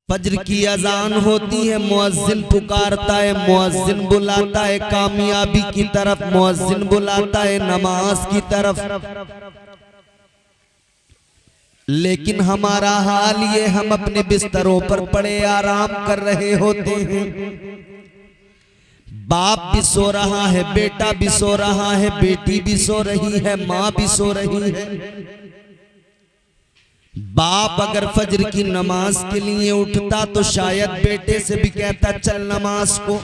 फज्र की अजान होती है, मुअज्जिन पुकारता है, मुअज्जिन बुलाता है कामयाबी की तरफ, मुअज्जिन बुलाता है नमाज की तरफ। लेकिन हमारा हाल ये, हम अपने बिस्तरों पर पड़े आराम कर रहे होते हैं। बाप भी सो रहा है, बेटा भी सो रहा है, बेटी भी सो रही है, माँ भी सो रही है। बाप अगर फज्र की नमाज के लिए उठता तो शायद बेटे से भी कहता चल नमाज को।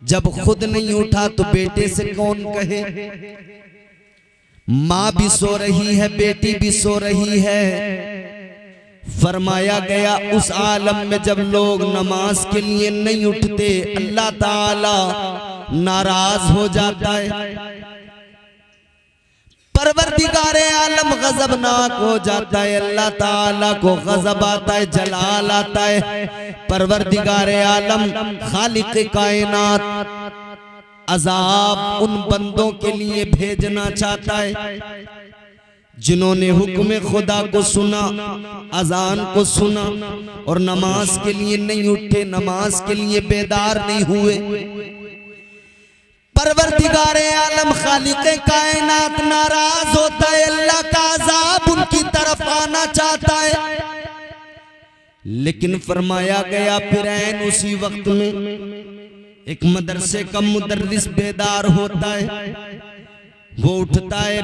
जब खुद नहीं उठा तो बेटे से कौन कहे। माँ भी सो रही है, बेटी भी सो रही है। फरमाया गया उस आलम में जब लोग नमाज के लिए नहीं उठते, अल्लाह ताला नाराज हो जाता है। परवरदिगारे आलम गजबनाक हो जाता है, अल्लाह ताला को गजब आता है, जलाल आता है। परवरदिगारे आलम खालिक कायनात अजाब उन बंदों के लिए भेजना चाहता है जिन्होंने हुक्म खुदा को सुना, अजान को सुना और नमाज के लिए नहीं उठे, नमाज के लिए बेदार नहीं हुए। परवरदिगारे आलम खालिक कायनात नाराज होता है, अल्लाह का अजाब उनकी तरफ आना चाहता है। लेकिन फरमाया गया फिर ऐन उसी वक्त में एक मदरसे का मुदर्रिस बेदार होता है। वो उठता है,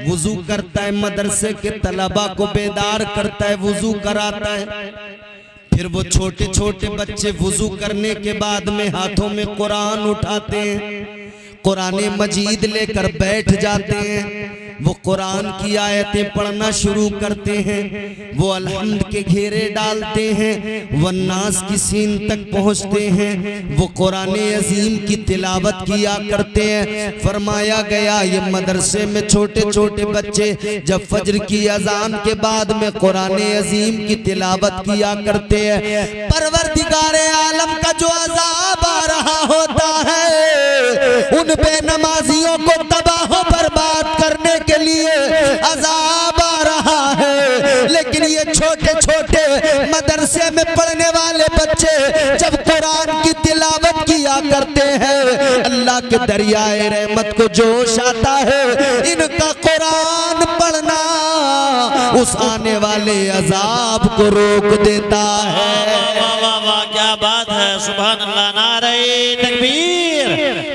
वुजू करता है, मदरसे के तलबा को बेदार करता है, वुजू कराता है। फिर वो छोटे छोटे बच्चे वुजू करने के बाद में हाथों में कुरान उठाते हैं, कुरान मजीद लेकर बैठ जाते हैं। वो कुरान की आयतें पढ़ना शुरू करते हैं, वो अलहम्द के घेरे डालते हैं, वन्नास की सीन तक पहुंचते हैं, वो कुरान अजीम की तिलावत किया करते हैं। फरमाया गया ये मदरसे में छोटे छोटे बच्चे जब फज्र की अजान के बाद में कुरान अजीम की तिलावत किया करते हैं। परवरदिगारे आलम का जो अजाब आ रहा होता है उन बेनमाजियों को तबाह बर्बाद करने के लिए अजाब आ रहा है। लेकिन ये छोटे छोटे मदरसे में पढ़ने वाले बच्चे जब कुरान की तिलावत किया करते हैं, अल्लाह के दरियाए रहमत को जोश आता है। इनका कुरान पढ़ना उस आने वाले अजाब को रोक देता है। वाह वाह वाह, क्या बात है, सुभान अल्लाह। नारे तकबीर,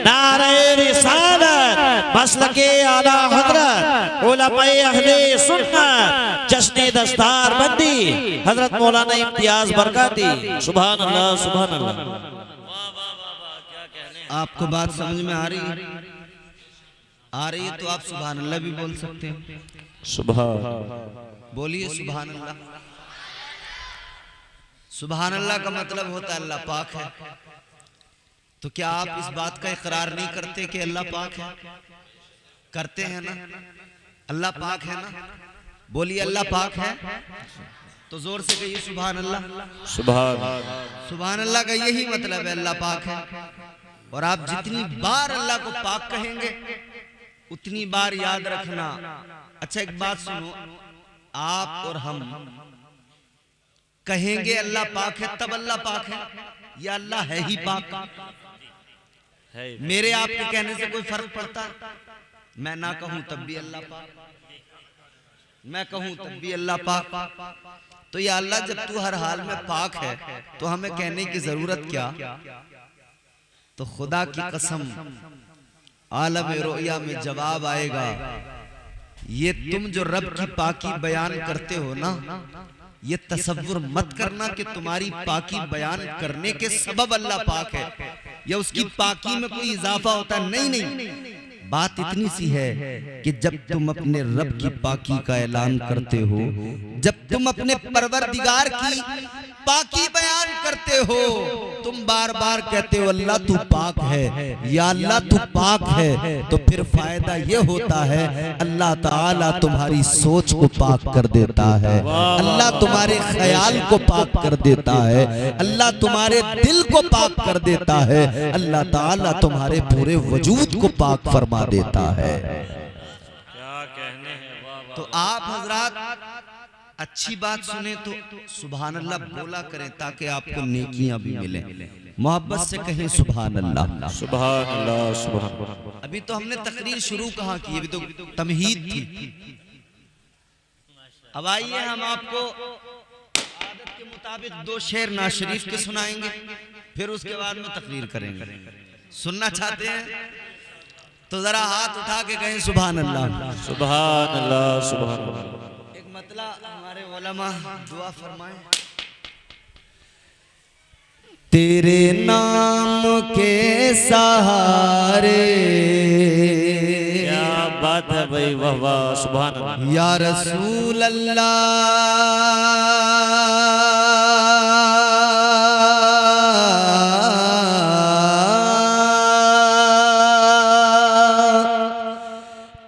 नारे रिसालत, मसलके आला हजरत उलमाए अहले सुन्नत, जश्ने दस्तार बंदी हजरत मौलाना इम्तियाज बरकाती। सुभान अल्लाह, सुभान अल्लाह। आपको बात समझ में आ रही है? आ रही है तो आप सुभान अल्लाह भी बोल सकते हैं। सुभान बोलिए सुभान अल्लाह। सुभान अल्लाह का मतलब होता है अल्लाह पाक है। तो क्या आप इस बात का इकरार नहीं करते कि अल्लाह पाक है? करते हैं ना? अल्लाह पाक है ना? बोलिए अल्लाह पाक है। तो जोर से कहिए सुभान अल्लाह। सुभान सुभान अल्लाह का यही मतलब है, अल्लाह पाक है। और आप जितनी बार अल्लाह को पाक कहेंगे उतनी बार याद रखना। अच्छा एक बात सुनो, आप और हम कहेंगे अल्लाह पाक है तब अल्लाह पाक है, या अल्लाह है ही पाक? मेरे आपके कहने से कोई फर्क पड़ता? मैं ना कहूं तब भी अल्लाह पाक, मैं कहूं तब भी अल्लाह पाक। तो या अल्लाह जब तू हर हाल में पाक है तो हमें कहने की जरूरत क्या? तो खुदा की कसम आलम रोया में जवाब आएगा। ये तुम जो रब की पाकी बयान करते हो ना, ये तसव्वुर मत करना कि तुम्हारी पाकी बयान करने के सबब अल्लाह पाक है या उसकी पाकी में कोई इजाफा होता है। नहीं नहीं, बात इतनी सी है कि जब तुम अपने रब की पाकी का ऐलान करते हो, जब तुम अपने परवरदिगार की पाकी बयान करते हो, तुम बार बार कहते हो अल्लाह तू पाक है या अल्लाह तू पाक है, तो फिर फायदा ये होता है अल्लाह ताला तुम्हारी सोच को पाक कर देता है, अल्लाह तुम्हारे ख्याल को पाक कर देता है, अल्लाह तुम्हारे दिल को पाक कर देता है, अल्लाह ताला तुम्हारे पूरे वजूद को पाक फरमा देता है। क्या कहने हैं। तो आप हजरात अच्छी बात सुने तो सुभान अल्लाह बोला करें ताकि आपको नेकियां भी मिलें। मोहब्बत से कहें सुभान अल्लाह। सुभान अल्लाह सुभान अल्लाह। अभी तो हमने तकरीर शुरू कहाँ की, अभी तो तमहीद थी। अब आइए हम आपको आदत के मुताबिक 2 शेर नाज शरीफ के सुनाएंगे, फिर उसके बाद में तकरीर करेंगे। सुनना चाहते हैं तो जरा हाथ उठा के कहें सुभान अल्लाह। सुभान अल्लाह सुभान अल्लाह। एक मतलब हमारे उलमा दुआ फरमाएं। तेरे नाम के सहारे, क्या बात है भाई, वाह वाह सुभान अल्लाह। या रसूल अल्लाह,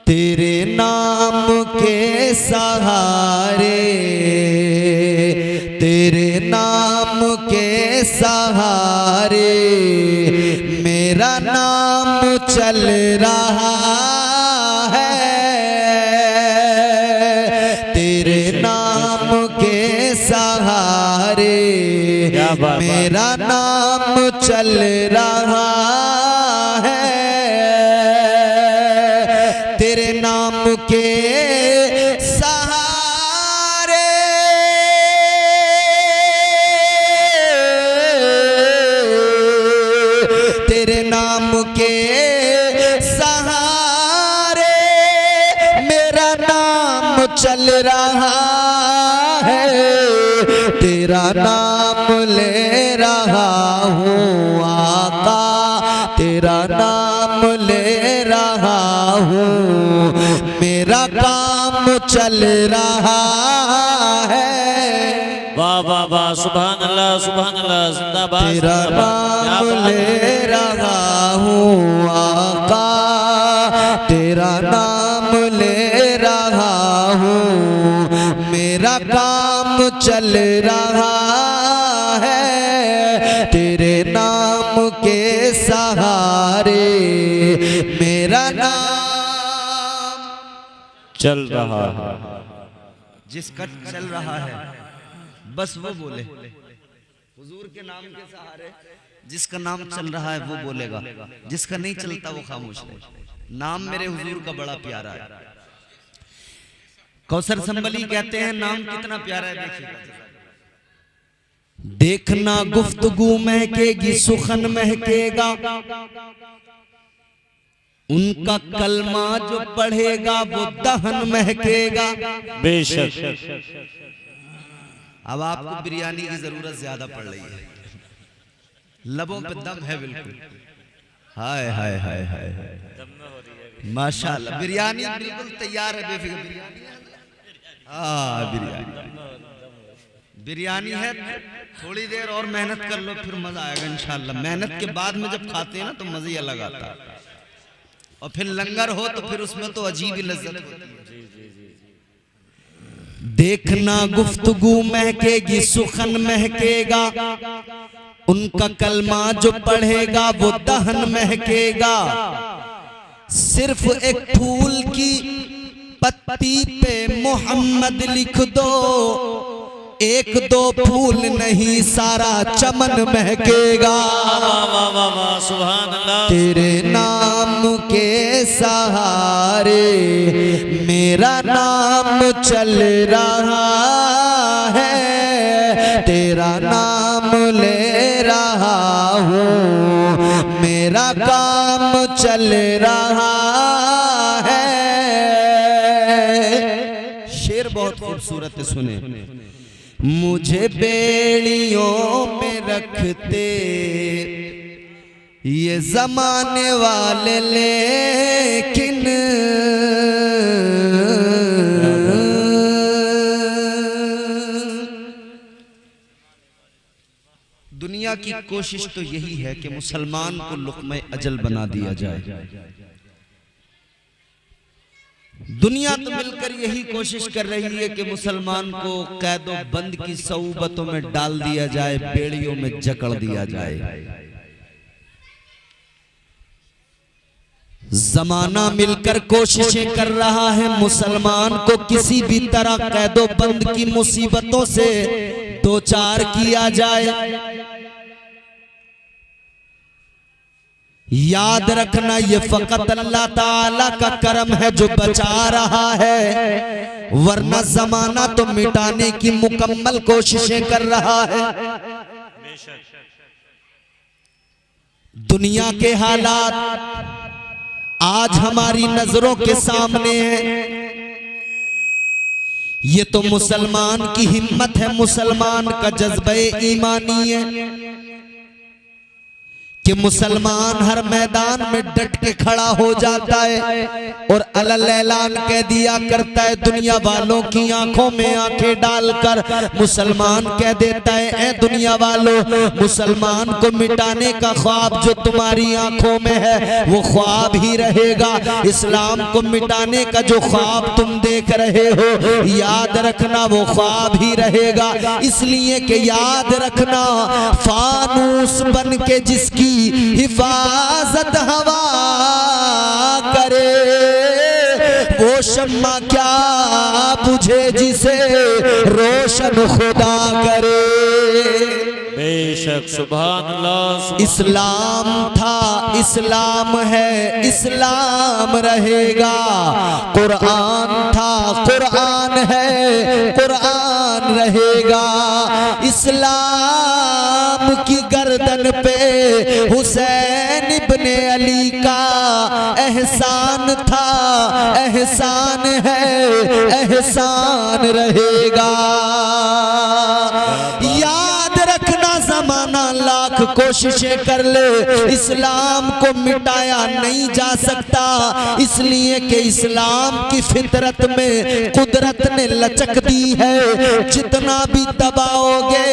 तेरे नाम के सहारे, तेरे नाम के सहारे मेरा नाम चल रहा है, तेरे नाम के सहारे मेरा नाम चल रहा है, तेरे नाम के सहारे तेरे नाम के सहारे मेरा नाम चल रहा है, तेरा नाम ले रहा हूँ आका, तेरा नाम ले रहा हूँ, मेरा काम चल रहा है। वाह वाह वाह सुभान अल्लाह सुभान अल्लाह। जिंदाबाद। तेरा नाम ले रहा हूँ आका, तेरा नाम ले रहा हूँ, मेरा काम चल रहा है, तेरे नाम के सहारे मेरा नाम चल रहा है। जिसका चल रहा है बस वो बोले, हुजूर के नाम के सहारे जिसका नाम चल रहा है वो बोलेगा, जिसका नहीं चलता वो खामोश रहे। नाम मेरे हुजूर का बड़ा प्यारा है। कौसर संबली कहते हैं नाम कितना प्यारा है, देखिए। देखना गुफ्तगू महकेगी सुखन महकेगा, उनका कलमा जो पढ़ेगा वो दहन महकेगा। बेशक। अब आपको बिरयानी की जरूरत ज्यादा पड़ रही है, लबों पे दम है बिल्कुल। हाय हाय हाय हाय माशाल्लाह, बिरयानी बिल्कुल तैयार है, बेफिक्र बिरयानी। बिरयानी है, थोड़ी देर और मेहनत कर लो फिर मजा आएगा इंशाल्लाह। मेहनत के बाद में जब खाते हैं ना तो मजा ही अलग आता है, और फिर लंगर हो तो फिर उसमें तो अजीब ही लज्जत होती है। देखना गुफ्तगू महकेगी सुखन महकेगा, उनका कलमा जो पढ़ेगा वो दहन महकेगा। सिर्फ एक फूल की पत्ती पे मोहम्मद लिख दो, एक दो फूल नहीं सारा चमन महकेगा। सुभान अल्लाह। तेरे नाम के सहारे मेरा नाम चल रहा है, तेरा नाम ले रहा हूँ, मेरा काम चल रहा है। शेर बहुत खूबसूरत है, सुने। मुझे बेड़ियों में रखते ये जमाने वाले, लेकिन दुनिया की कोशिश तो यही है कि मुसलमान को लुक़्मा अजल बना दिया जाए। दुनिया तो मिलकर यही कोशिश कर रही है कि मुसलमान को कैदो बंद की सऊबतों में डाल दिया जाए, बेड़ियों में जकड़ दिया जाए। जमाना मिलकर कोशिशें कर रहा है मुसलमान को किसी भी तरह कैदो बंद की मुसीबतों से दो चार किया जाए। याद रखना ये फकत अल्लाह ताला का करम है जो बचा रहा है, वरना जमाना तो मिटाने की मुकम्मल कोशिशें कर रहा है। दुनिया के हालात आज हमारी नजरों के सामने है। ये तो मुसलमान की हिम्मत है, मुसलमान का जज्बे ईमानी है कि मुसलमान हर मैदान में डट के खड़ा हो जाता है और अलल ऐलान कह दिया करता है, दुनिया वालों की आंखों में आंखें डालकर मुसलमान कह देता है, ए दुनिया वालों, मुसलमान को मिटाने का ख्वाब जो तुम्हारी आंखों में है वो ख्वाब ही रहेगा। इस्लाम को मिटाने का जो ख्वाब तुम देख रहे हो, याद रखना वो ख्वाब ही रहेगा। इसलिए कि याद रखना, फानूस बन के जिसकी हिफाजत हवा करे, वो शम्मा क्या बुझे जिसे रोशन खुदा करे। बेशक सुभान अल्लाह। इस्लाम था, इस्लाम है, इस्लाम रहेगा। कुरान था, कुरान है, कुरान रहेगा। इस्लाम की गर्दन पे हुसैन इब्ने अली का एहसान था, एहसान है, एहसान रहेगा। याद रखना, जमाना लाख कोशिशें कर ले, इस्लाम को मिटाया नहीं जा सकता, इसलिए कि इस्लाम की फितरत में कुदरत ने लचक दी है। जितना भी दबाओगे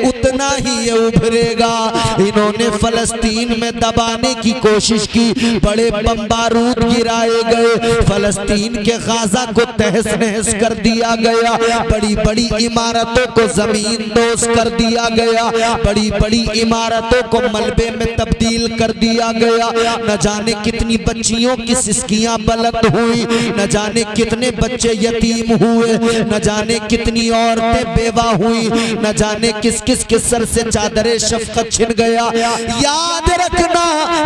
उतना ही ये उभरेगा। इन्होंने फलस्तीन में दबाने की कोशिश की, बड़े बम बारूद गिराए गए, फलस्तीन के गाजा को तहस नहस कर दिया गया, बड़ी बड़ी इमारतों को जमीन दोज कर दिया गया, बड़ी बड़ी इमारतों को मलबे में तब्दील कर दिया गया। न जाने कितनी बच्चियों की सिसकियां बुलंद हुई, न जाने कितने बच्चे यतीम हुए, न जाने कितनी औरतें बेवा हुई, न जाने किस किस के सर से चादरे शफकत छिन गया। याद रखना,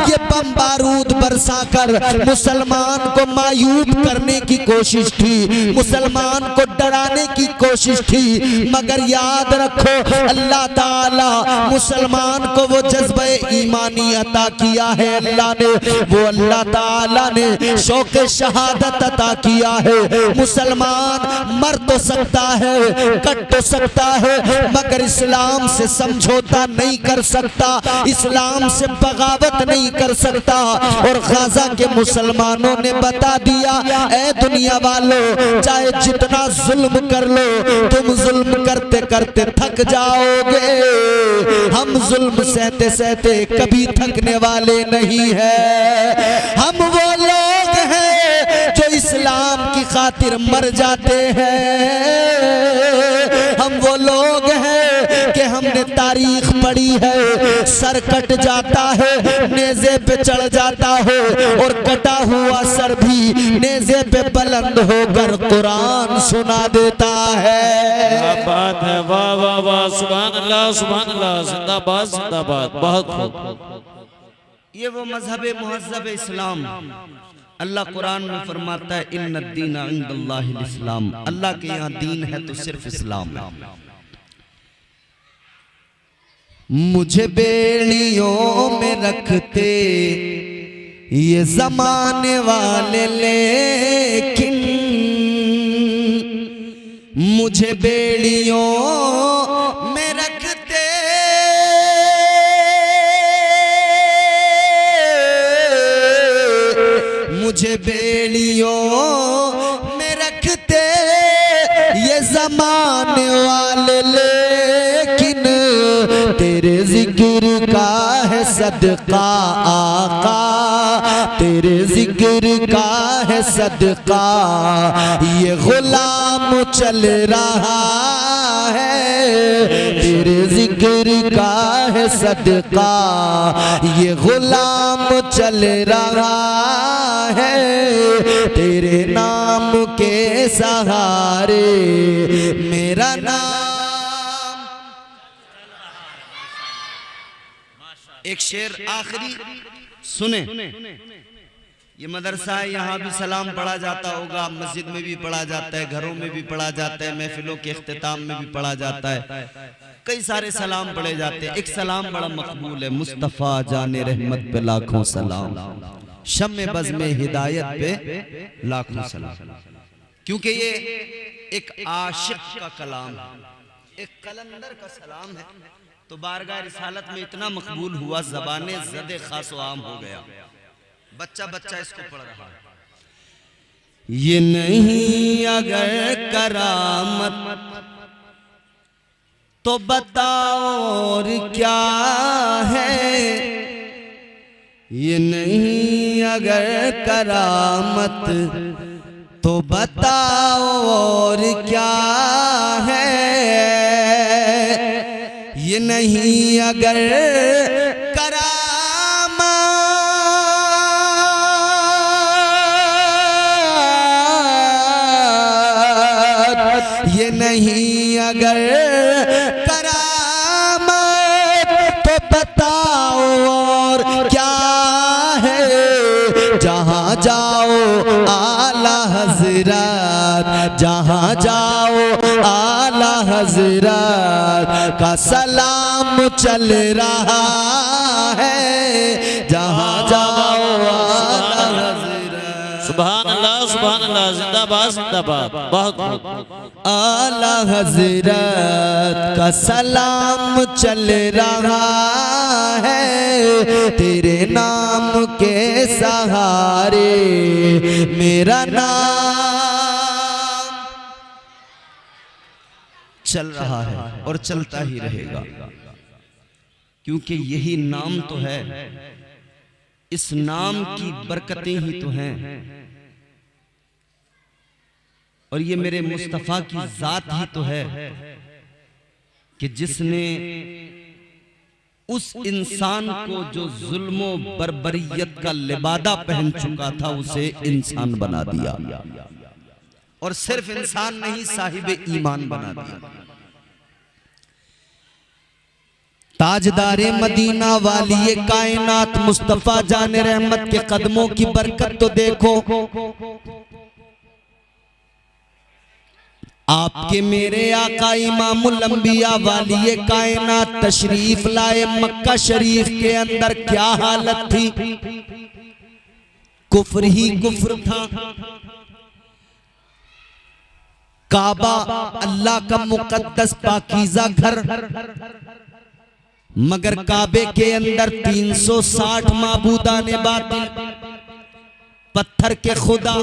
ये बम बारूद बरसाकर मुसलमान को मायूब करने की कोशिश थी, मुसलमान को डराने की कोशिश थी, मगर याद रखो अल्लाह ताला मुसलमान को वो जज्बे ईमानी अता किया है। अल्लाह ने, वो अल्लाह ताला ने शौक़े शहादत अता किया है। मुसलमान मर तो सकता है, कट तो सकता है, मगर इस्लाम से समझौता नहीं कर सकता, इस्लाम से बगावत नहीं कर सकता। और गाजा के मुसलमानों ने बता दिया, ए दुनिया वालों, चाहे जितना जुल्म कर लो, तुम जुल्म करते करते थक जाओगे, हम जुल्म सहते सहते कभी थकने वाले नहीं है। हम वो लोग हैं जो इस्लाम की खातिर मर जाते हैं, हम वो लोग हैं कि हमने तारीख पढ़ी है, सर कट जाता है, नेज़े पे चढ़ जाता है, और कटा हुआ सर भी नेज़े पे बुलंद होकर कुरान सुना देता है। क्या बात है, वाह वाह वाह, सुभान अल्लाह, सुभान अल्लाह, जिंदाबाद जिंदाबाद, बहुत खूब। ये वो मजहब मुहज़्ज़ब इस्लाम, अल्लाह कुरान में फरमाता है, इन्नद्दीन इंदल्लाहिल इस्लाम, अल्लाह के यहाँ दीन है तो सिर्फ इस्लाम है। मुझे बेड़ियों में रखते ये जमाने वाले, लेकिन मुझे बेड़ियों में रखते मुझे बेड़ियों में रखते ये जमाने वाले, लेकिन तेरे जिक्र का है सदका आका, तेरे जिक्र का है सदका, ये गुलाम चल रहा है, तेरे जिक्र का है सदका ये गुलाम चल रहा है, तेरे नाम के सहारे मेरा नाम। एक शेर आखिरी सुने। ये मदरसा है, यहाँ भी सलाम पढ़ा जाता होगा, मस्जिद में भी पढ़ा जाता है, घरों में भी पढ़ा जाता है, महफिलों के इख्तिताम में भी पढ़ा जाता है, कई सारे सलाम पढ़े जाते हैं। एक सलाम बड़ा मकबूल है, मुस्तफ़ा जाने रहमत पे लाखों सलाम, शम्मे बज़ में हिदायत पे लाखों सलाम। क्योंकि ये एक आशिक का कलाम है, एक कलंदर का सलाम है, तो बारगाह रिसालत में इतना मकबूल हुआ, ज़बाने ज़दे खास व आम हो गया, बच्चा बच्चा इसको पढ़ रहा है। ये नहीं अगर करामत तो बताओ और क्या है, ये नहीं अगर करामत तो बताओ और क्या है, ये नहीं अगर ये नहीं अगर करामत तो बताओ और क्या है, जहाँ जाओ आला हज़रत, जहाँ जाओ आला हज़रत का सलाम चल रहा है, जहाँ जाओ आला हज़रत। सुभान अल्लाह, जिंदाबाद जिंदाबाद। बहुत आला हज़रत का सलाम चल रहा है, तेरे नाम के सहारे मेरा नाम चल रहा है और चलता ही रहेगा, क्योंकि यही नाम तो है, इस नाम की बरकतें ही तो हैं, और ये मेरे मुस्तफ़ा की जात ही तो है कि जिसने उस इंसान को जो जुल्मो बर्बरियत का लिबादा पहन चुका था उसे इंसान बना दिया, और सिर्फ इंसान नहीं साहिब ईमान बना दिया। ताजदारे मदीना वाली कायनात मुस्तफ़ा जाने रहमत के कदमों की बरकत तो देखो, आपके मेरे आका इमामुल अंबिया वाली कायनात तशरीफ लाए मक्का शरीफ के अंदर, क्या हालत थी, कुफ्र ही कुफ्र था। काबा अल्लाह का मुकद्दस पाकीज़ा घर, मगर काबे के अंदर 360 माबूदाने बातिल, पत्थर के खुदा।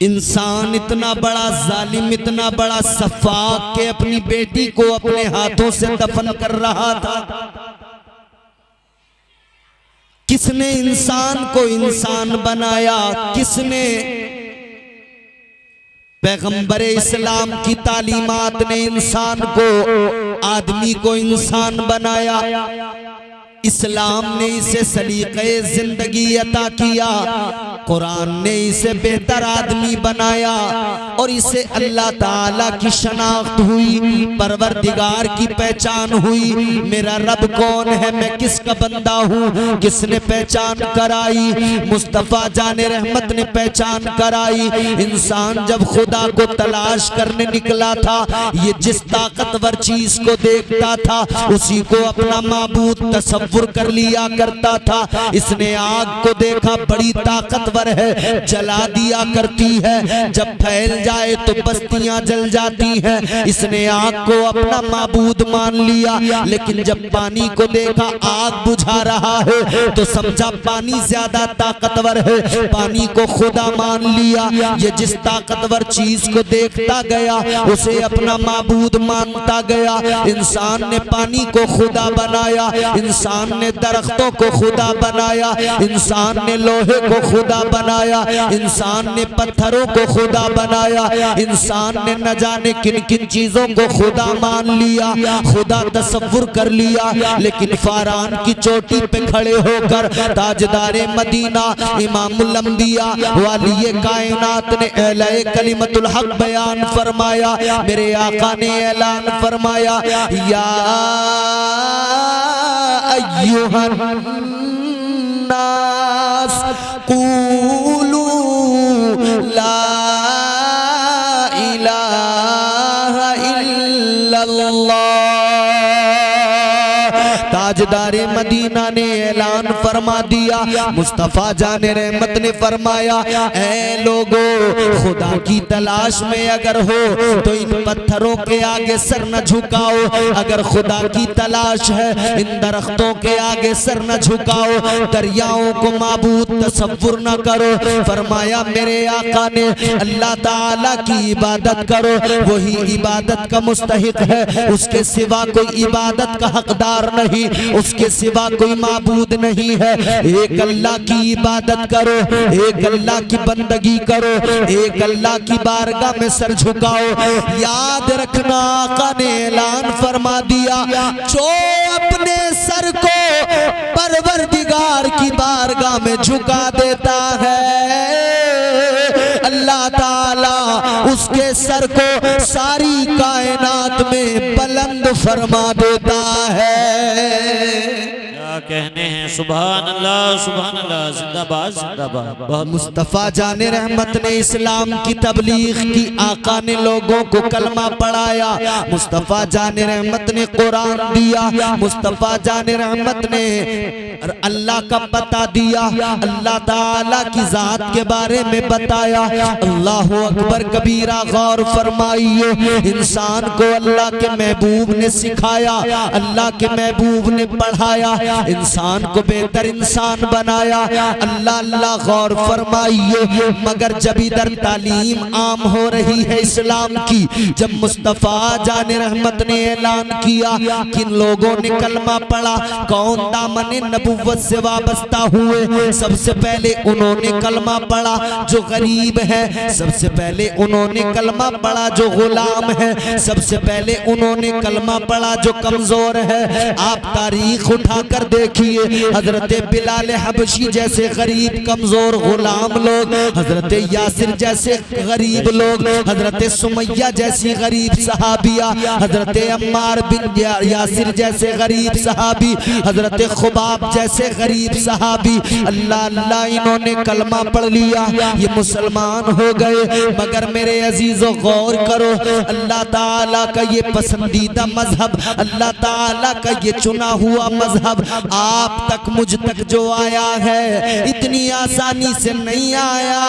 इंसान इतना बड़ा जालिम, इतना बड़ा सफाक के अपनी बेटी को अपने हाथों से दफन कर रहा था। किसने इंसान को इंसान बनाया, किसने पैगंबर इस्लाम की तालीमात ने इंसान को, आदमी को इंसान बनाया। इस्लाम ने इसे सलीक़े जिंदगी अता किया, कुरान ने इसे बेहतर आदमी बनाया, और इसे अल्लाह ताला की शनाख्त हुई, परवरदिगार की पहचान हुई। मेरा रब कौन है, मैं किसका बंदा हूँ, किसने पहचान कराई? मुस्तफ़ा जाने रहमत ने पहचान कराई। इंसान जब खुदा को तलाश करने निकला था, ये जिस ताकतवर चीज को देखता था उसी को अपना माबूद तसव्वुर कर लिया करता था। इसने आग को देखा, बड़ी ताकतवर है, जला दिया करती है, जब फैल जाए तो बस्तियां जल जाती हैं। इसने आग को अपना माबूद मान लिया, लेकिन जब पानी को देखा आग बुझा रहा है तो समझा पानी ज्यादा ताकतवर है, पानी को खुदा मान लिया। ये जिस ताकतवर चीज को देखता गया उसे अपना माबूद मानता गया। इंसान ने पानी को खुदा बनाया, इंसान ने दरख्तों को खुदा बनाया, इंसान ने लोहे को खुदा बनाया, इंसान ने पत्थरों को खुदा बनाया, इंसान ने न जाने किन किन चीजों को खुदा मान लिया, खुदा तसव्वुर कर लिया। लेकिन फारान की चोटी पे खड़े होकर ताजदारे मदीना इमामुल अंबिया वाली कायनात ने ऐलाए कलिमतुल हक बयान फरमाया। मेरे आका ने ऐलान फरमाया, या अय्युहन नास कूलू ला इलाहा इल्लल्लाह। ताजदारे मदीना ने ऐलान फरमा दिया, मुस्तफा जाने रहमत ने फरमाया, ऐ लोगो खुदा की तलाश में अगर हो तो इन पत्थरों के आगे सर न झुकाओ। अगर खुदा की तलाश है इन दरख्तों के आगे सर न झुकाओ, दरियाओं को माबूद तसव्वुर न करो। फरमाया मेरे आका ने, अल्लाह ताला की इबादत करो, वही इबादत का मुस्तहिक है, उसके सिवा कोई इबादत का हकदार नहीं, उसके सिवा कोई माबूद नहीं है। एक अल्लाह की इबादत करो, एक अल्लाह की बंदगी करो, एक अल्लाह की बारगाह में सर झुकाओ। याद रखना आका ने ऐलान फरमा दिया, जो अपने सर को परवरदिगार की बारगाह में झुका देता है, अल्लाह ताला उसके सर को सारी कायनात में बुलंद फरमा देता है। क्या कहने हैं, सुभान अल्लाह, जिंदाबाद जिंदाबाद। बहुत मुस्तफा जाने रहमत ने इस्लाम की तबलीग की, आका ने लोगों को कलमा पढ़ाया, मुस्तफा जाने रहमत ने कुरान दिया, मुस्तफा जाने रहमत ने अल्लाह का पता दिया, अल्लाह ताला की जात के बारे में बताया। अल्लाह अकबर कबीरा, गौर फरमाइए, इंसान को अल्लाह के महबूब ने सिखाया, अल्लाह के महबूब ने पढ़ाया, इंसान को बेहतर इंसान बनाया। अल्लाह अल्लाह, गौर फरमाइए। मगर जब इधर तालीम आम हो रही है इस्लाम की, जब मुस्तफा जाने रहमत ने ऐलान किया, किन लोगों ने कलमा पढ़ा, कौन दामने नबुव्वत से वाबस्ता हुए, सबसे पहले उन्होंने कलमा पढ़ा जो गरीब है, सबसे पहले उन्होंने कलमा पढ़ा जो गुलाम है, सबसे पहले उन्होंने कलमा पढ़ा जो कमजोर है। आप तारीख उठाकर देखिए, हजरत बिलाल हबशी जैसे गरीब कमजोर गुलाम लोग, हजरत यासिर जैसे गरीब लोग, हजरत सुमैया जैसी गरीब सहाबिया, हजरत अम्मार बिन यासिर जैसे गरीब सहाबी, हजरत खुबाब जैसे गरीब सहाबी, अल्लाह अल्लाह इन्होंने कलमा पढ़ लिया, ये मुसलमान हो गए। मगर मेरे अजीजों गौर करो, अल्लाह ताला का ये पसंदीदा मजहब, अल्लाह ताला का ये चुना हुआ मजहब आप तक मुझ तक जो आया है, इतनी आसानी से नहीं आया।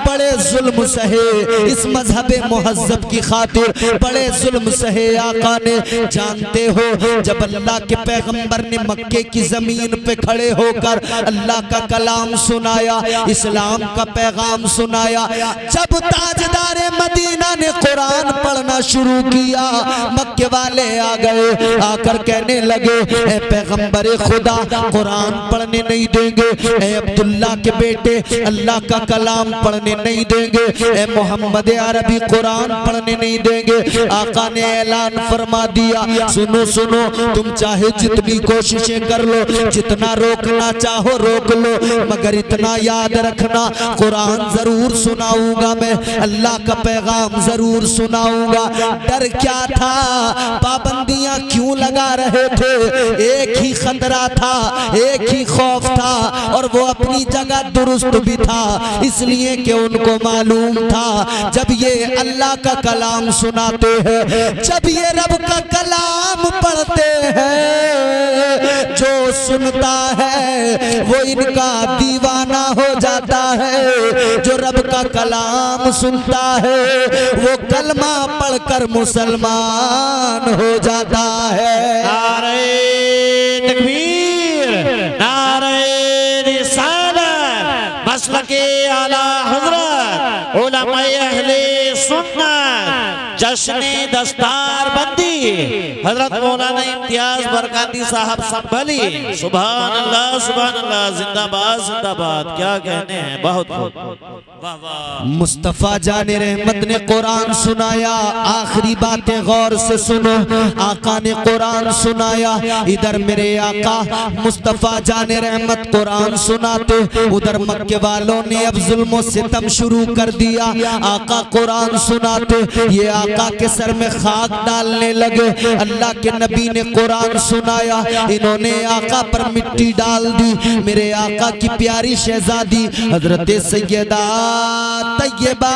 बड़े जुल्म सहे इस मजहब मुहज्जब की खातिर, बड़े जुल्म सहे आका ने। जानते हो, जब अल्लाह के पैगंबर ने मक्के की जमीन पे खड़े होकर अल्लाह का कलाम सुनाया, इस्लाम का पैगाम सुनाया, जब ताजदारे मदीना ने कुरान पढ़ना शुरू किया, मक्के वाले आ गए, आकर कहने लगे, ए पैगंबर खुदा, कुरान पढ़ने नहीं देंगे, ए अब्दुल्ला के बेटे अल्लाह का कलाम पढ़ने नहीं देंगे, ए मोहम्मद अरबी कुरान पढ़ने नहीं देंगे। आका ने ऐलान फरमा दिया, सुनो सुनो, तुम चाहे जितनी कोशिशें कर लो, जितना रोकना चाहो रोक लो, मगर इतना याद रखना, कुरान जरूर सुनाऊंगा मैं, अल्लाह का पैगाम जरूर सुनाऊंगा। डर क्या था, पाबंदियां क्यों लगा रहे थे, एक ही खतरा था, एक ही खौफ था, और वो अपनी जगह दुरुस्त भी था, इसलिए कि उनको मालूम था जब ये अल्लाह का कलाम सुनाते हैं, जब ये रब का कलाम पढ़ते हैं, जो सुनता है वो इनका दीवाना हो जाता है। जो रब का कलाम सुनता है वो कलमा पढ़कर मुसलमान हो जाता है। नारे तकबीर, नारे रिसालत, मसलके आला हज़रत, उलमाए अहले सुन्नत, जश्न दस्तार बंदी हजरत मौलाना इम्तियाज बरकाती साहब संभली। सुभान अल्लाह जिंदाबाद जिंदाबाद। क्या कहने हैं, बहुत वाह वाह। मुस्तफा जाने रहमत ने कुरान सुनाया। आखिरी बातें गौर से सुनो, आका ने कुरान सुनाया। इधर मेरे आका मुस्तफा जाने रहमत कुरान सुनाते, उधर मक्के वालों ने अब जुल्म सितम शुरू कर दिया। आका कुरान सुनाते, ये आका के सर में खाक डालने लगे। अल्लाह के नबी ने कुरान सुनाया, इन्होंने आका पर मिट्टी डाल दी। मेरे आका की प्यारी शहजादी हजरत सैयदा तैयबा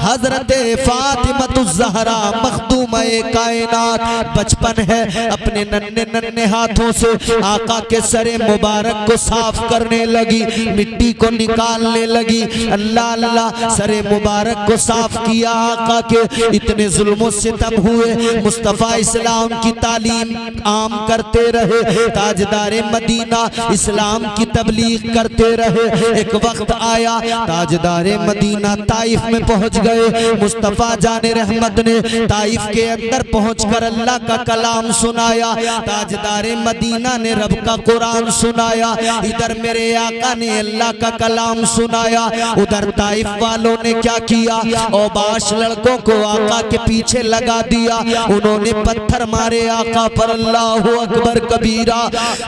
हजरत फातिमा-तुज़-ज़हरा मखदूम-ए कायनात बचपन है, अपने नन्हे नन्हे हाथों से आका के सरे मुबारक को साफ करने लगी, मिट्टी को निकालने लगी। अल्लाह अल्लाह, सरे मुबारक को साफ किया आका के। इतने जुल्म सितम हुए, मुस्तफ़ा इस्लाम की तालीम आम करते रहे, ताजदारे मदीना इस्लाम की तबलीग करते रहे। एक वक्त आया, ताजदारे मदीना ताइफ में पहुंच गए। मुस्तफ़ा जाने रहमत ने ताइफ के अंदर पहुंचकर अल्लाह का कलाम सुनाया। ताजदारे मदीना ने रब का कुरान सुनाया। इधर मेरे आका ने अल्लाह का कलाम सुनाया। उधर ताइफ वालों ने क्या किया, औबाश लड़कों को आका के पीछे लगा दिया। उन्होंने पत्थर मारे आका पर। अल्लाहु अकबर कबीरा।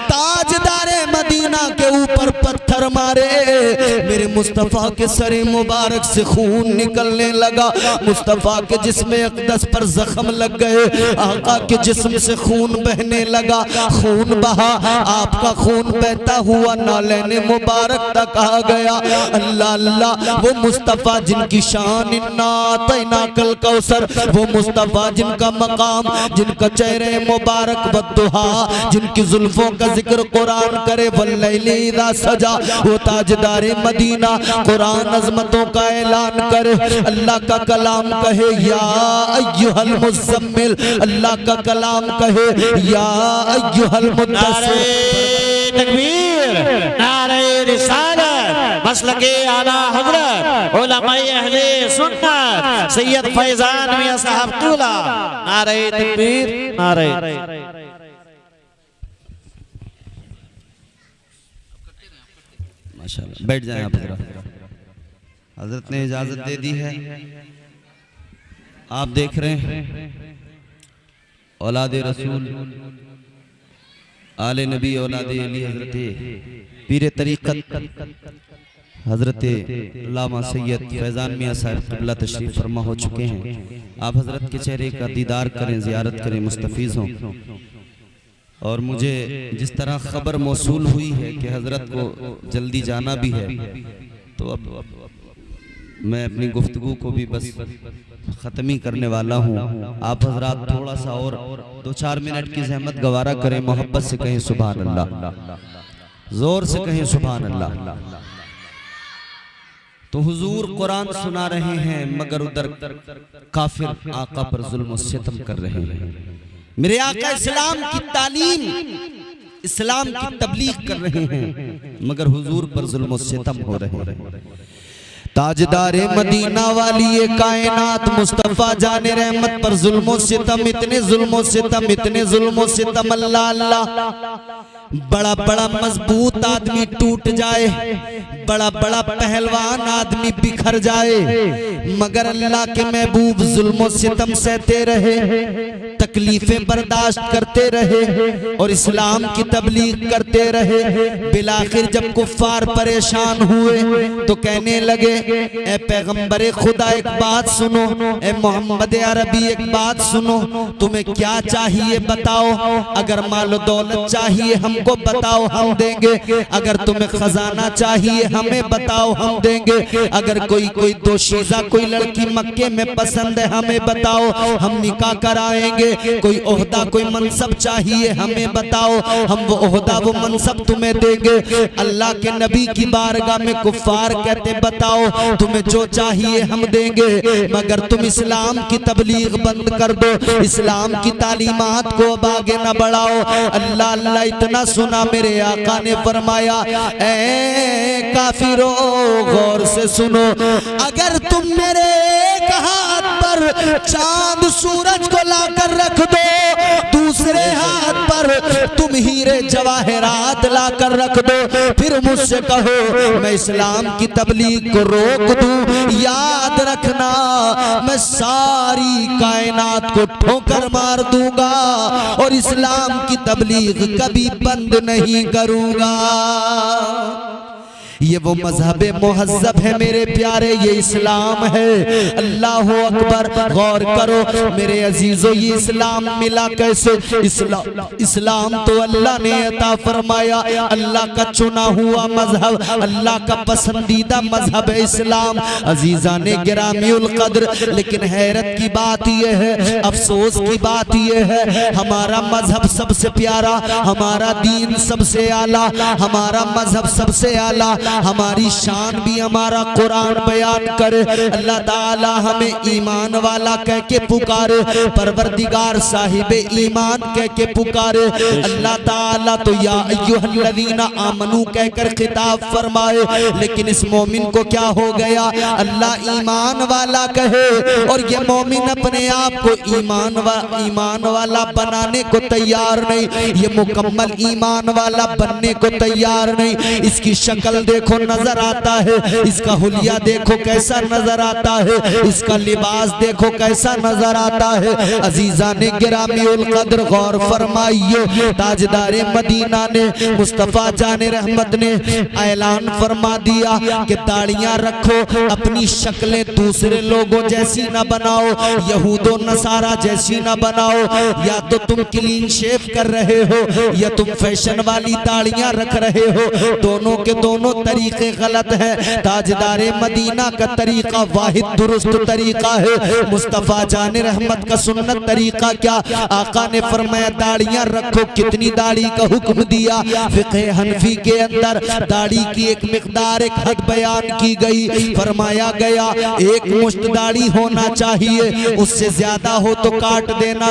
ताजदारे मदीना के ऊपर पत्थर मारे, मेरे मुस्तफ़ा के सरे मुबारक से खून निकलने लगा। मुस्तफ़ा के जिस्म अक़दस पर जख्म लग गए, आका के जिस्म से खून बहने लगा। खून बहा, आपका खून बहता हुआ नालैने मुबारक तक आ गया। अल्लाह अल्लाह, वो मुस्तफ़ा जिनकी शान इन्ना अतैनाकल कौसर, वो मुस्तफ़ा जिनका मकाम, जिनका चेहरे मुबारक बद्दुहा, जिनकी जुल्फों का जिक्र कुरान करे वल्लैली इज़ा सजा, वो ताजदारे मदीना कुरान अज़मतों का ऐलान करे। अल्लाह का कलाम कहे या अय्युहल मुज़म्मिल, अल्लाह का कलाम कहे या अय्युहल मुद्दस्सिर। तकबीर, नारे रिसालत, मसलके आला हज़रत उलमाए अहले सुन्नत सैयद फैजान मियां साहब तुला। नारे तकबीर, नारे। माशाअल्लाह, बैठ जाएं आप जरा। हजरत ने इजाजत दे दी है। आप देख रहे हैं औलादे रसूल आले नबी औलादे अली हजरत पीर तरीक़त हजरत अल्लामा सैयद फैजान मियां साहब क़िबला तशरीफ़ फरमा हो चुके हैं। आप हजरत के चेहरे का दीदार करें, ज़ियारत करें, मुस्तफ़ीज़ हों। और मुझे जिस तरह खबर मौसूल हुई है कि हजरत को जल्दी जाना भी है, तो अब मैं अपनी गुफ्तगू को भी बस ख़त्म ही करने वाला हूँ। आप हजरात थोड़ा सा और 2-4 मिनट की जहमत गवारा करें, मोहब्बत से कहें सुभान अल्लाह, जोर से कहें सुभान अल्लाह। तो हुजूर कुरान सुना रहे हैं, मगर उधर काफिर आका पर जुल्म सितम कर रहे हैं। मेरे आका इस्लाम की तालीम, इस्लाम की तबलीग कर रहे हैं, मगर हुजूर पर जुल्म सितम हो रहे हैं। ताजदारे मदीना वाली ये कायनात मुस्तफ़ा जाने रहमत पर जुल्म सितम, इतने जुल्म सितम, इतने जुल्म सितम। अल्लाह अल्लाह, बड़ा बड़ा मजबूत आदमी टूट जाए, बड़ा बड़ा पहलवान आदमी बिखर जाए, मगर अल्लाह के महबूब जुल्म सितम सहते रहे, तकलीफें बर्दाश्त करते रहे और इस्लाम की तबलीग करते रहे। बिलाखिर जब कुफ्फार परेशान हुए तो कहने लगे, ए पैगंबरे खुदा एक बात सुनो, ए मोहम्मद अरबी एक बात सुनो, तुम्हें क्या चाहिए बताओ। अगर मालो दौलत चाहिए हमको बताओ, हम देंगे। अगर तुम्हें खजाना चाहिए हमें बताओ, हम देंगे। अगर कोई दोशीज़ा कोई लड़की मक्के में पसंद है हमें बताओ, हम निकाह कराएंगे। कोई ओहदा कोई मनसब चाहिए हमें बताओ, हम वो ओहदा वो मनसब तुम्हें देंगे। अल्लाह के नबी की बारगाह में कुफ्फार कहते बताओ तुम्हें जो चाहिए हम देंगे, मगर तुम इस्लाम की तबलीग बंद कर दो, इस्लाम की तालीमात को अब आगे न बढ़ाओ। अल्लाह अल्लाह, इतना सुना मेरे आका ने फरमाया, ए काफिरों गौर से सुनो, अगर तुम मेरे एक हाथ पर पर चांद सूरज को लाकर रख दो, दूसरे हाथ पर तुम हीरे जवाहरात लाकर रख दो, फिर मुझसे कहो मैं इस्लाम की तबलीग को रोक दूं। याद रखना मैं सारी कायनात को ठोकर मार दूंगा और इस्लाम की तबलीग कभी बंद नहीं करूंगा। ये वो मजहब मुहज्जब है मेरे प्यारे, ये इस्लाम है। अल्लाह अकबर। गौर करो मेरे अजीजों, ये इस्लाम मिला कैसे? इस्लाम तो अल्लाह ने अता फरमाया, अल्लाह का चुना हुआ मजहब, अल्लाह का पसंदीदा मजहब है इस्लाम। अजीजा ने गिरामीउल कद्र, लेकिन हैरत की बात यह है, अफसोस की बात यह है, हमारा मजहब सबसे प्यारा, हमारा दीन सबसे आला, हमारा मजहब सबसे आला, हमारी शान भी हमारा कुरान बयान करे। अल्लाह ताला हमें ईमान वाला कह के पुकारे, परवरदिगार साहिब ईमान कह के पुकारे। अल्लाह ताला तो या अय्युहल्लज़ीना आमनू कहकर खिताब फरमाए, लेकिन इस मोमिन को क्या हो गया? अल्लाह ईमान वाला कहे और ये मोमिन अपने आप को ईमान वाला बनाने को तैयार नहीं, ये मुकम्मल ईमान वाला बनने को तैयार नहीं। इसकी शक्ल देखो नजर आता है, इसका हुलिया देखो कैसा नजर आता है, इसका लिबास देखो कैसा नजर आता है। अजीजा ने गिरामीउल कद्र गौर फरमाइए, ताजदारे मदीना ने मुस्तफा जाने रहमत ने ऐलान फरमा दिया कि दाढ़ियां रखो, अपनी शक्लें दूसरे लोगों जैसी ना बनाओ, यहूदो नसारा जैसी ना बनाओ। या तो तुम क्लीन शेव कर रहे हो या तुम फैशन वाली दाढ़ियां रख रहे हो, दोनों के दोनों तरीके गलत है। ताजदारे मदीना का तरीका वाहिद दुरुस्त तरीका है, मुस्तफा जाने रहमत का सुन्नत तरीका क्या? आका ने फरमाया दाढ़ियां रखो। कितनी दाढ़ी का हुक्म दिया? फिक़े हनफी के अंदर दाढ़ी की एक मिक़दार, एक हद बयान की गई। फरमाया गया एक मुश्त दाढ़ी होना चाहिए, उससे ज्यादा हो तो काट देना,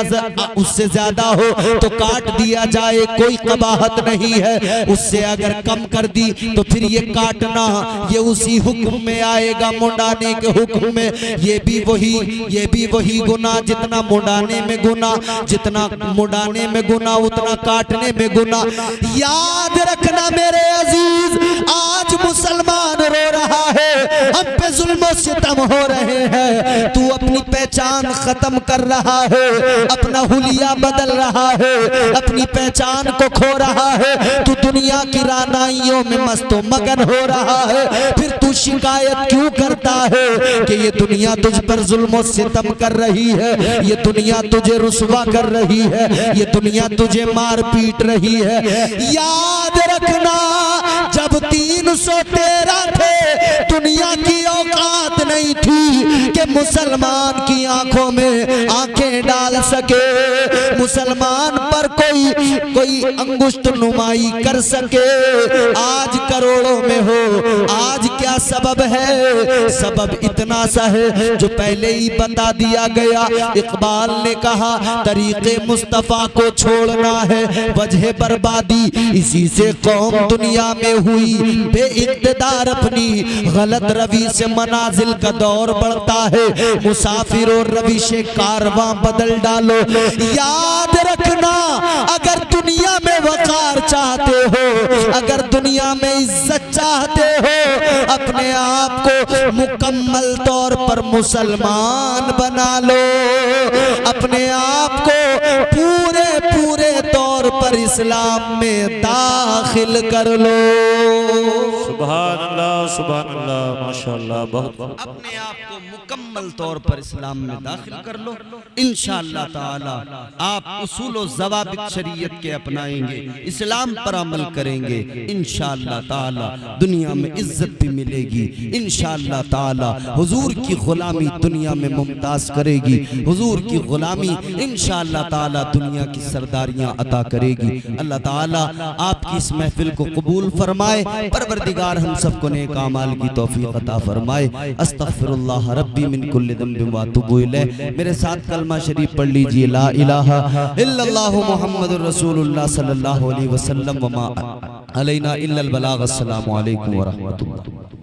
उससे ज्यादा हो तो काट दिया जाए, कोई कबाहत नहीं है। उससे अगर कम कर दी तो फिर ये काटना, ये उसी हुक्म में आएगा, मुंडाने के हुक्म में। ये भी वही गुनाह, जितना मुंडाने में गुनाह, जितना मुंडाने में गुनाह उतना काटने में गुनाह। याद रखना मेरे अजीज, आज मुसलमान रो रहा है, हम पे जुल्म सितम हो रहे हैं, तू अपनी पहचान खत्म कर रहा है, अपना हुलिया बदल रहा है, अपनी पहचान को खो रहा है, तू दुनिया की रानाइयों में मस्तो मगन हो रहा है, फिर तू शिकायत क्यों करता है कि ये दुनिया तुझ पर जुल्म सितम कर रही है, ये दुनिया तुझे रुसवा कर रही है, ये दुनिया तुझे मार पीट रही है। याद रखना जब 313 थे, दुनिया की औकात नहीं थी कि मुसलमान की आंखों में आंखें डाल सके, मुसलमान पर कोई अंगुष्ठ नुमाई कर सके। आज करोड़ों में हो, आज क्या सबब है? सबब इतना सा है जो पहले ही बता दिया गया। इकबाल ने कहा तरीके मुस्तफा को छोड़ना है वजह बर्बादी, इसी से कौम दुनिया में हुई बेइक़्तिदार, अपनी गलत रवि से मनाजिल का दौर बढ़ता है, मुसाफिर और रवि से कारवां बदल डालो। याद रखना अगर दुनिया में वकार चाहते हो, अगर दुनिया में इज्जत चाहते हो, अपने आप को मुकम्मल तौर पर मुसलमान बना लो, अपने आप को पूरे तौर पर इस्लाम में दाखिल कर लो। सुभान अल्लाह माशाअल्लाह। बहुत अपने आप को मुकम्मल तौर पर इस्लाम में दाखिल कर लो, इंशाअल्लाह ताला आप उसूल व ज़वाबित शरीयत के अपनाएंगे, इस्लाम पर अमल करेंगे, इंशाअल्लाह ताला दुनिया में इज्जत भी मिलेगी, इंशाअल्लाह ताला हुजूर की गुलामी दुनिया में मुमताज करेगी, हुजूर की गुलामी इंशाअल्लाह ताला दुनिया की सरदारियां अता करेगी। अल्लाह ताला आपकी इस महफिल को कबूल फरमाए, परवरदिगार हम सबको नेक अमाल की तौफीक अता फरमाए। अस्तगफिरुल्लाह रब्बी मिन कुल्लि ज़ंबिन व अतूबु इलैह। मेरे साथ कलमा शरीफ पढ़ लीजिए, ला इलाहा इल्लल्लाह मुहम्मदुर रसूलुल्लाह सल्लल्लाहु अलैहि वसल्लम व मा अलैना इल्लल बलाग। अस्सलामु अलैकुम व रहमतुल्लाह।